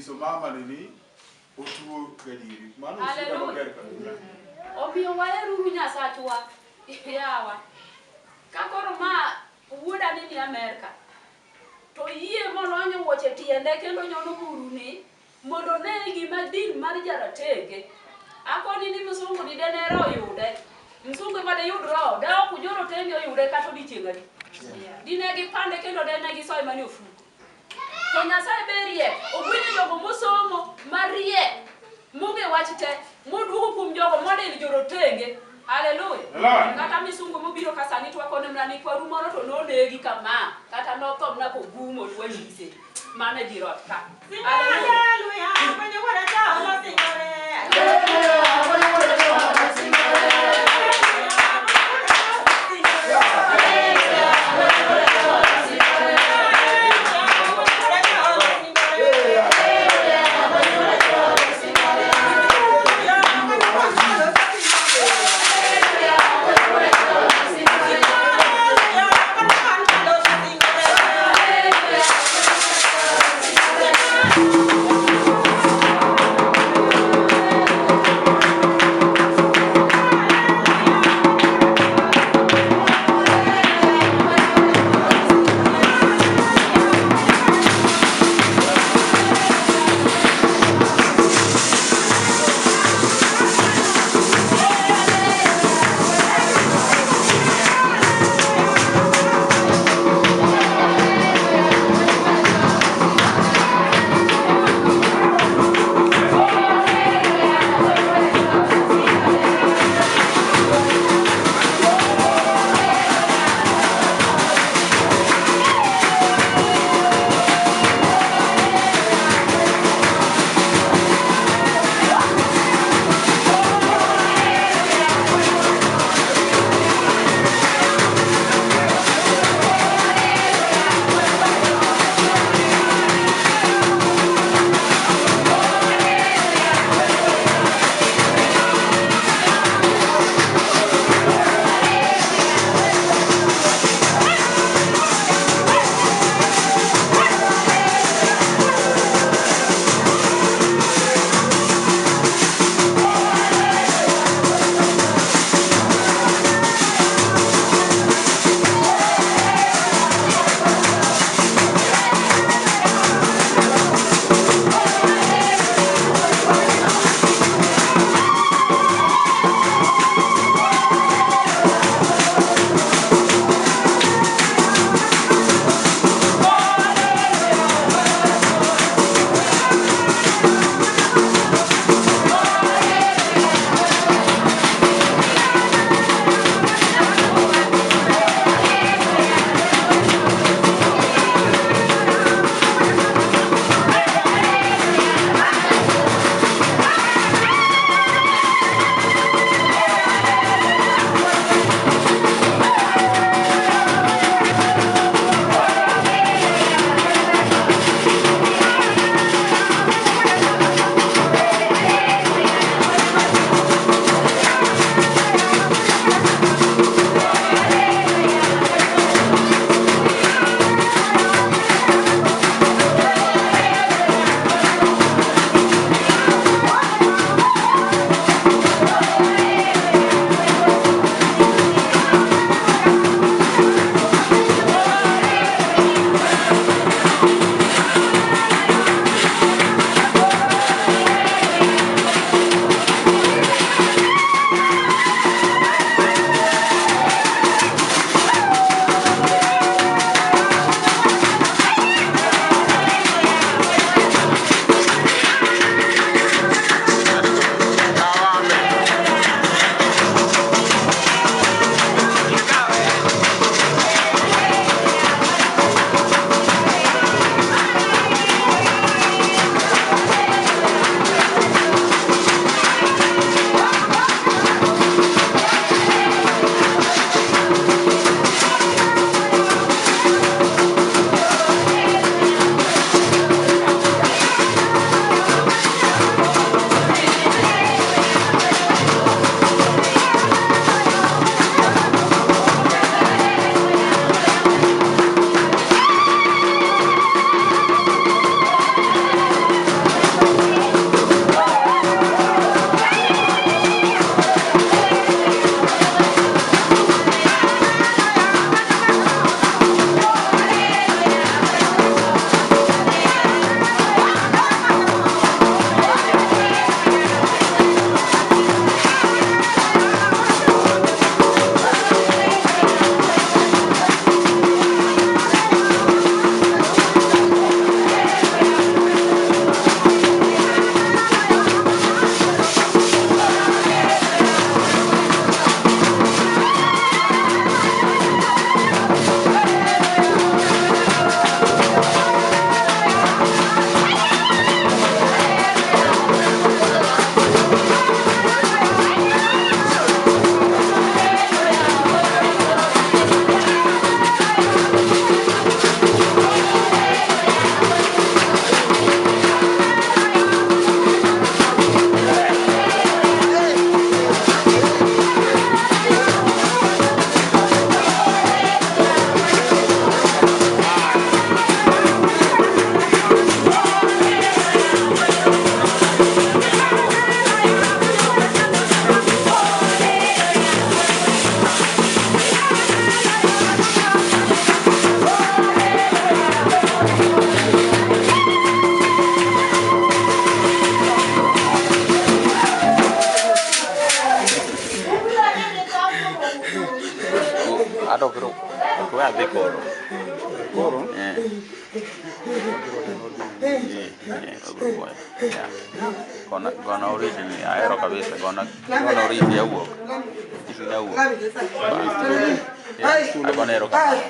onyiso mama ni otuo gadiri. Mano sika maber kabisa. Omiyo waheru Nyasachwa yawa. Kakoro ma wuoda ni Amerika. To yie molonyo wuoche tiende kendo nyono buru ni mondo ne gima din mar jaratege. Akoni ni msungu ni denero yude. Msungu made yud roho, da ok joro tenge oyude kata odichiengani. Dine gi pande kendo dene gi soy mani ofu. To Nyasaye berie, ogwinyo jogo mosomo marie. Muge wachite, mudugo kum jogo model joro tenge. Hallelujah. Kata misungu mobiro kasani twakone mnani kwaru moro to nonegi kama. Kata nokom na kogumo lwanyise. Mana jirot ka. Hallelujah. Kwenye wala chao la singore. Thank you. adhi koro. Koro? Gona oriti ni ahero kabisa. Gona oriti yawuok. Isi yawuok. Gona ero kamano.